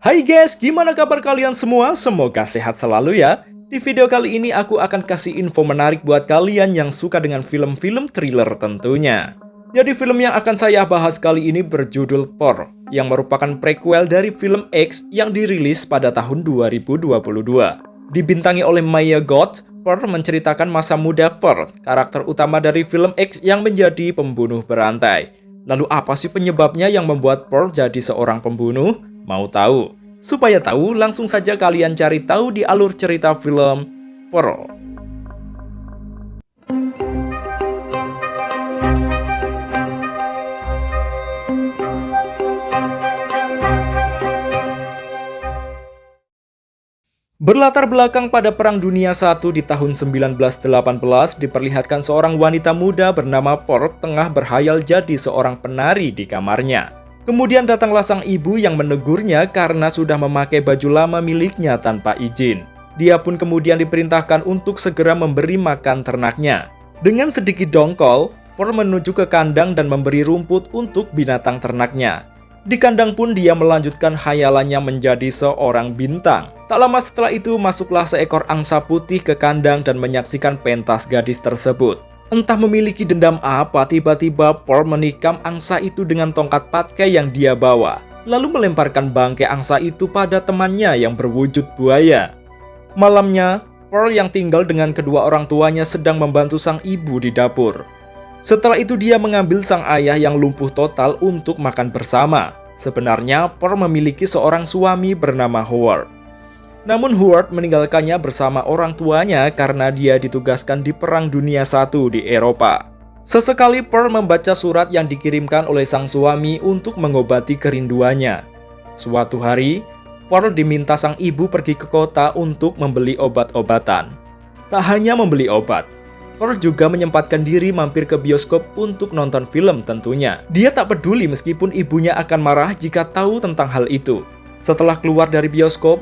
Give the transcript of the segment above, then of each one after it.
Hai guys, gimana kabar kalian semua? Semoga sehat selalu ya. Di video kali ini aku akan kasih info menarik buat kalian yang suka dengan film-film thriller tentunya. Jadi film yang akan saya bahas kali ini berjudul Pearl, yang merupakan prequel dari film X yang dirilis pada tahun 2022. Dibintangi oleh Maya Goth, Pearl menceritakan masa muda Pearl, karakter utama dari film X yang menjadi pembunuh berantai. Lalu apa sih penyebabnya yang membuat Pearl jadi seorang pembunuh? Mau tahu? Supaya tahu, langsung saja kalian cari tahu di alur cerita film Pearl. Berlatar belakang pada Perang Dunia I di tahun 1918, diperlihatkan seorang wanita muda bernama Pearl tengah berhayal jadi seorang penari di kamarnya. Kemudian datanglah sang ibu yang menegurnya karena sudah memakai baju lama miliknya tanpa izin. Dia pun kemudian diperintahkan untuk segera memberi makan ternaknya. Dengan sedikit dongkol, Pearl menuju ke kandang dan memberi rumput untuk binatang ternaknya. Di kandang pun dia melanjutkan hayalannya menjadi seorang bintang. Tak lama setelah itu masuklah seekor angsa putih ke kandang dan menyaksikan pentas gadis tersebut. Entah memiliki dendam apa, tiba-tiba Pearl menikam angsa itu dengan tongkat patkai yang dia bawa, lalu melemparkan bangkai angsa itu pada temannya yang berwujud buaya. Malamnya, Pearl yang tinggal dengan kedua orang tuanya sedang membantu sang ibu di dapur. Setelah itu dia mengambil sang ayah yang lumpuh total untuk makan bersama. Sebenarnya Pearl memiliki seorang suami bernama Howard. Namun Howard meninggalkannya bersama orang tuanya karena dia ditugaskan di Perang Dunia I di Eropa. Sesekali Pearl membaca surat yang dikirimkan oleh sang suami untuk mengobati kerinduannya. Suatu hari, Pearl diminta sang ibu pergi ke kota untuk membeli obat-obatan. Tak hanya membeli obat, Pearl juga menyempatkan diri mampir ke bioskop untuk nonton film tentunya. Dia tak peduli meskipun ibunya akan marah jika tahu tentang hal itu. Setelah keluar dari bioskop,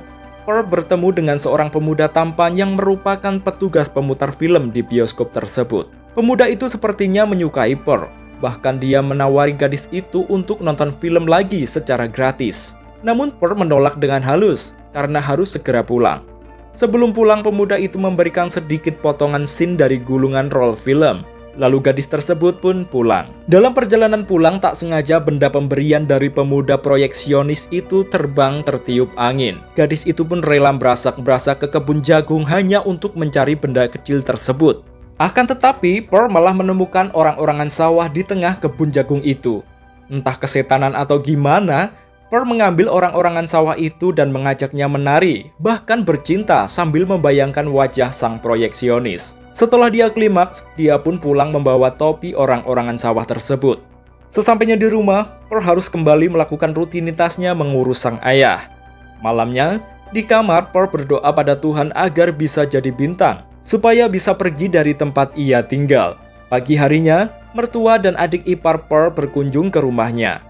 Pearl bertemu dengan seorang pemuda tampan yang merupakan petugas pemutar film di bioskop tersebut. Pemuda itu sepertinya menyukai Pearl, bahkan dia menawari gadis itu untuk nonton film lagi secara gratis. Namun Pearl menolak dengan halus karena harus segera pulang. Sebelum pulang, pemuda itu memberikan sedikit potongan scene dari gulungan roll film. Lalu gadis tersebut pun pulang. Dalam perjalanan pulang, tak sengaja benda pemberian dari pemuda proyeksionis itu terbang tertiup angin. Gadis itu pun rela berasak-berasak ke kebun jagung hanya untuk mencari benda kecil tersebut. Akan tetapi, Pearl malah menemukan orang-orangan sawah di tengah kebun jagung itu. Entah kesetanan atau gimana, Pearl mengambil orang-orangan sawah itu dan mengajaknya menari, bahkan bercinta sambil membayangkan wajah sang proyeksionis. Setelah dia klimaks, dia pun pulang membawa topi orang-orangan sawah tersebut. Sesampainya di rumah, Pearl harus kembali melakukan rutinitasnya mengurus sang ayah. Malamnya, di kamar, Pearl berdoa pada Tuhan agar bisa jadi bintang, supaya bisa pergi dari tempat ia tinggal. Pagi harinya, mertua dan adik ipar Pearl berkunjung ke rumahnya.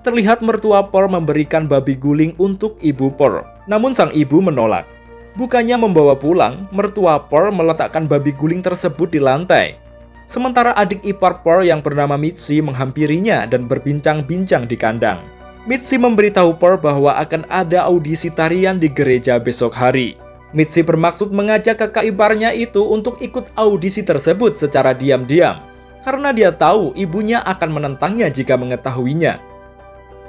Terlihat mertua Pearl memberikan babi guling untuk ibu Pearl, namun sang ibu menolak. Bukannya membawa pulang, mertua Pearl meletakkan babi guling tersebut di lantai. Sementara adik ipar Pearl yang bernama Mitzi menghampirinya dan berbincang-bincang di kandang. Mitzi memberitahu Pearl bahwa akan ada audisi tarian di gereja besok hari. Mitzi bermaksud mengajak kakak iparnya itu untuk ikut audisi tersebut secara diam-diam, karena dia tahu ibunya akan menentangnya jika mengetahuinya.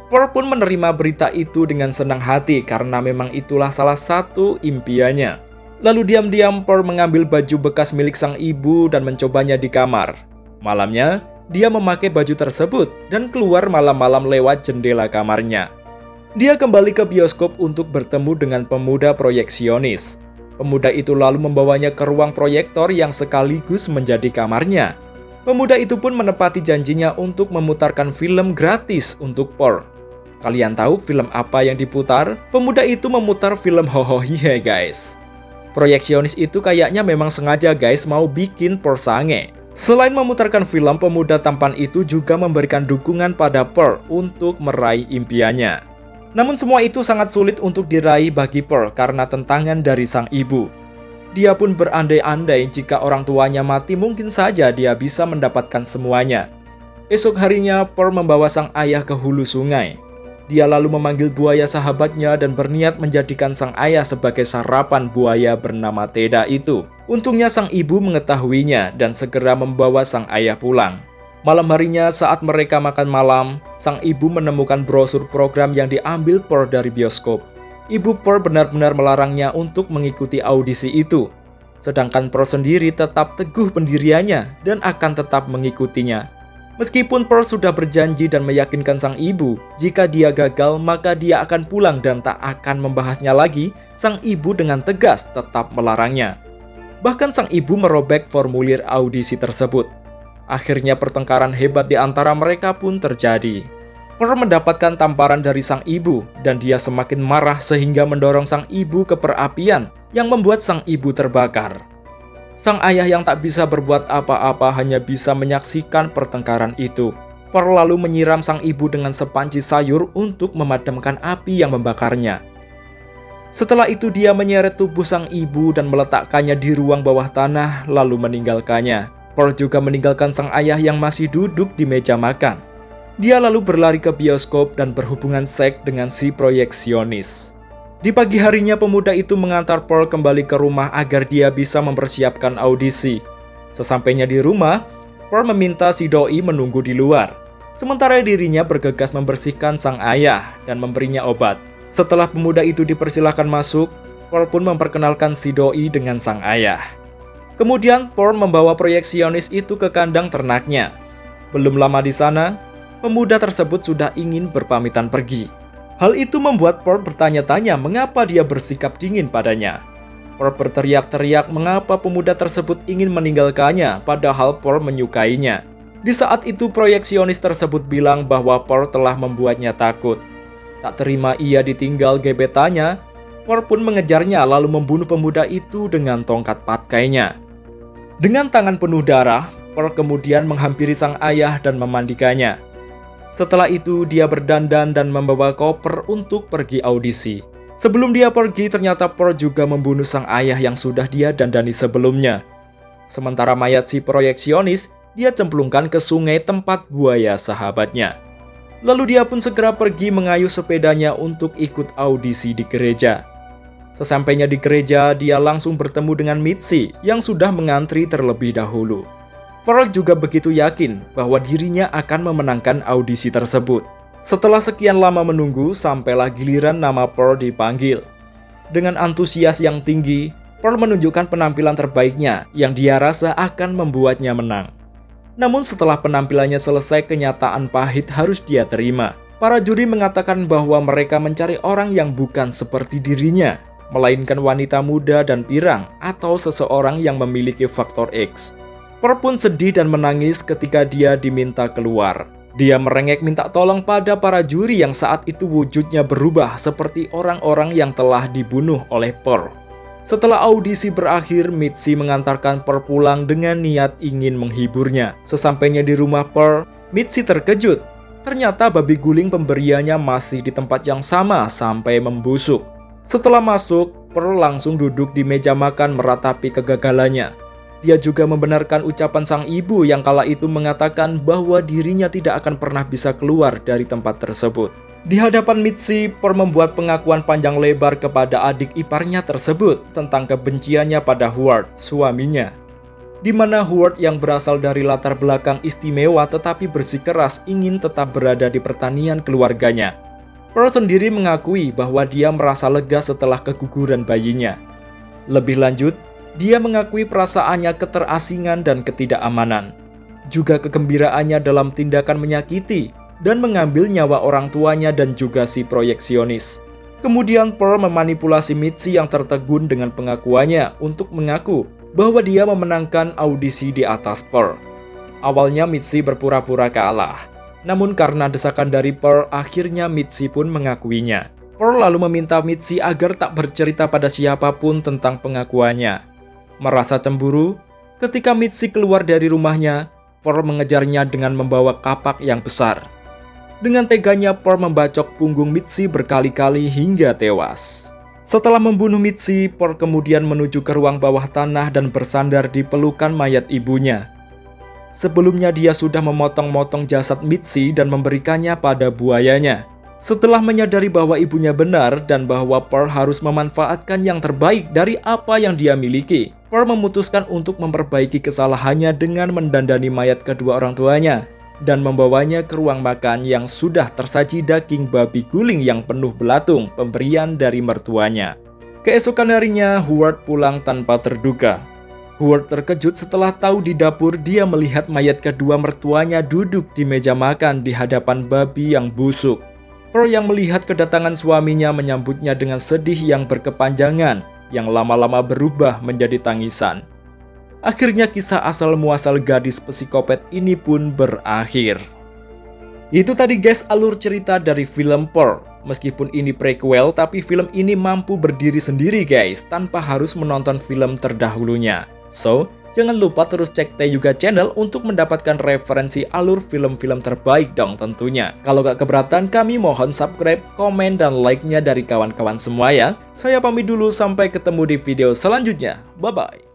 Pearl pun menerima berita itu dengan senang hati karena memang itulah salah satu impiannya. Lalu diam-diam Pearl mengambil baju bekas milik sang ibu dan mencobanya di kamar. Malamnya, dia memakai baju tersebut dan keluar malam-malam lewat jendela kamarnya. Dia kembali ke bioskop untuk bertemu dengan pemuda proyeksionis. Pemuda itu lalu membawanya ke ruang proyektor yang sekaligus menjadi kamarnya. Pemuda itu pun menepati janjinya untuk memutarkan film gratis untuk Pearl. Kalian tahu film apa yang diputar? Pemuda itu memutar film Hohohihe guys. Proyeksionis itu kayaknya memang sengaja guys mau bikin Pearl sange. Selain memutarkan film, pemuda tampan itu juga memberikan dukungan pada Pearl untuk meraih impiannya. Namun semua itu sangat sulit untuk diraih bagi Pearl karena tentangan dari sang ibu. Dia pun berandai-andai jika orang tuanya mati mungkin saja dia bisa mendapatkan semuanya. Esok harinya Pearl membawa sang ayah ke hulu sungai. Dia lalu memanggil buaya sahabatnya dan berniat menjadikan sang ayah sebagai sarapan buaya bernama Teda itu. Untungnya sang ibu mengetahuinya dan segera membawa sang ayah pulang. Malam harinya saat mereka makan malam, sang ibu menemukan brosur program yang diambil Pearl dari bioskop. Ibu Pearl benar-benar melarangnya untuk mengikuti audisi itu. Sedangkan Pearl sendiri tetap teguh pendiriannya dan akan tetap mengikutinya. Meskipun Pearl sudah berjanji dan meyakinkan sang ibu, jika dia gagal maka dia akan pulang dan tak akan membahasnya lagi, sang ibu dengan tegas tetap melarangnya. Bahkan sang ibu merobek formulir audisi tersebut. Akhirnya pertengkaran hebat di antara mereka pun terjadi. Pearl mendapatkan tamparan dari sang ibu dan dia semakin marah sehingga mendorong sang ibu ke perapian yang membuat sang ibu terbakar. Sang ayah yang tak bisa berbuat apa-apa hanya bisa menyaksikan pertengkaran itu. Pearl lalu menyiram sang ibu dengan sepanci sayur untuk memadamkan api yang membakarnya. Setelah itu dia menyeret tubuh sang ibu dan meletakkannya di ruang bawah tanah lalu meninggalkannya. Pearl juga meninggalkan sang ayah yang masih duduk di meja makan. Dia lalu berlari ke bioskop dan berhubungan seks dengan si proyeksionis. Di pagi harinya pemuda itu mengantar Pearl kembali ke rumah agar dia bisa mempersiapkan audisi. Sesampainya di rumah, Pearl meminta si doi menunggu di luar. Sementara dirinya bergegas membersihkan sang ayah dan memberinya obat. Setelah pemuda itu dipersilahkan masuk, Pearl pun memperkenalkan si doi dengan sang ayah. Kemudian Pearl membawa proyeksionis itu ke kandang ternaknya. Belum lama di sana, pemuda tersebut sudah ingin berpamitan pergi. Hal itu membuat Pearl bertanya-tanya mengapa dia bersikap dingin padanya. Pearl berteriak-teriak mengapa pemuda tersebut ingin meninggalkannya padahal Pearl menyukainya. Di saat itu proyeksionis tersebut bilang bahwa Pearl telah membuatnya takut. Tak terima ia ditinggal gebetannya, Pearl pun mengejarnya lalu membunuh pemuda itu dengan tongkat patkainya. Dengan tangan penuh darah, Pearl kemudian menghampiri sang ayah dan memandikannya. Setelah itu dia berdandan dan membawa koper untuk pergi audisi. Sebelum dia pergi ternyata Pearl juga membunuh sang ayah yang sudah dia dandani sebelumnya. Sementara mayat si proyeksionis dia cemplungkan ke sungai tempat buaya sahabatnya. Lalu dia pun segera pergi mengayuh sepedanya untuk ikut audisi di gereja. Sesampainya di gereja dia langsung bertemu dengan Mitzi yang sudah mengantri terlebih dahulu. Pearl juga begitu yakin bahwa dirinya akan memenangkan audisi tersebut. Setelah sekian lama menunggu, sampailah giliran nama Pearl dipanggil. Dengan antusias yang tinggi, Pearl menunjukkan penampilan terbaiknya yang dia rasa akan membuatnya menang. Namun setelah penampilannya selesai, kenyataan pahit harus dia terima. Para juri mengatakan bahwa mereka mencari orang yang bukan seperti dirinya, melainkan wanita muda dan pirang atau seseorang yang memiliki faktor X. Pearl pun sedih dan menangis ketika dia diminta keluar. Dia merengek minta tolong pada para juri yang saat itu wujudnya berubah seperti orang-orang yang telah dibunuh oleh Pearl. Setelah audisi berakhir, Mitzi mengantarkan Pearl pulang dengan niat ingin menghiburnya. Sesampainya di rumah Pearl, Mitzi terkejut. Ternyata babi guling pemberiannya masih di tempat yang sama sampai membusuk. Setelah masuk, Pearl langsung duduk di meja makan meratapi kegagalannya. Dia juga membenarkan ucapan sang ibu yang kala itu mengatakan bahwa dirinya tidak akan pernah bisa keluar dari tempat tersebut. Di hadapan Mitzi, Pearl membuat pengakuan panjang lebar kepada adik iparnya tersebut tentang kebenciannya pada Howard, suaminya. Di mana Howard yang berasal dari latar belakang istimewa tetapi bersikeras ingin tetap berada di pertanian keluarganya. Pearl sendiri mengakui bahwa dia merasa lega setelah keguguran bayinya. Lebih lanjut, dia mengakui perasaannya keterasingan dan ketidakamanan. Juga kegembiraannya dalam tindakan menyakiti dan mengambil nyawa orang tuanya dan juga si proyeksionis. Kemudian Pearl memanipulasi Mitzi yang tertegun dengan pengakuannya untuk mengaku bahwa dia memenangkan audisi di atas Pearl. Awalnya Mitzi berpura-pura kalah. Namun karena desakan dari Pearl, akhirnya Mitzi pun mengakuinya. Pearl lalu meminta Mitzi agar tak bercerita pada siapapun tentang pengakuannya. Merasa cemburu, ketika Mitzi keluar dari rumahnya, Pearl mengejarnya dengan membawa kapak yang besar. Dengan teganya Pearl membacok punggung Mitzi berkali-kali hingga tewas. Setelah membunuh Mitzi, Pearl kemudian menuju ke ruang bawah tanah dan bersandar di pelukan mayat ibunya. Sebelumnya dia sudah memotong-motong jasad Mitzi dan memberikannya pada buayanya. Setelah menyadari bahwa ibunya benar dan bahwa Pearl harus memanfaatkan yang terbaik dari apa yang dia miliki, Pearl memutuskan untuk memperbaiki kesalahannya dengan mendandani mayat kedua orang tuanya dan membawanya ke ruang makan yang sudah tersaji daging babi guling yang penuh belatung, pemberian dari mertuanya. Keesokan harinya, Howard pulang tanpa terduga. Howard terkejut setelah tahu di dapur dia melihat mayat kedua mertuanya duduk di meja makan di hadapan babi yang busuk. Pearl yang melihat kedatangan suaminya menyambutnya dengan sedih yang berkepanjangan, yang lama-lama berubah menjadi tangisan. Akhirnya kisah asal-muasal gadis psikopat ini pun berakhir. Itu tadi guys alur cerita dari film Pearl. Meskipun ini prequel, tapi film ini mampu berdiri sendiri guys, tanpa harus menonton film terdahulunya. So, jangan lupa terus cek Teyuga Channel untuk mendapatkan referensi alur film-film terbaik dong tentunya. Kalau gak keberatan, kami mohon subscribe, komen, dan like-nya dari kawan-kawan semua ya. Saya pamit dulu, sampai ketemu di video selanjutnya. Bye-bye.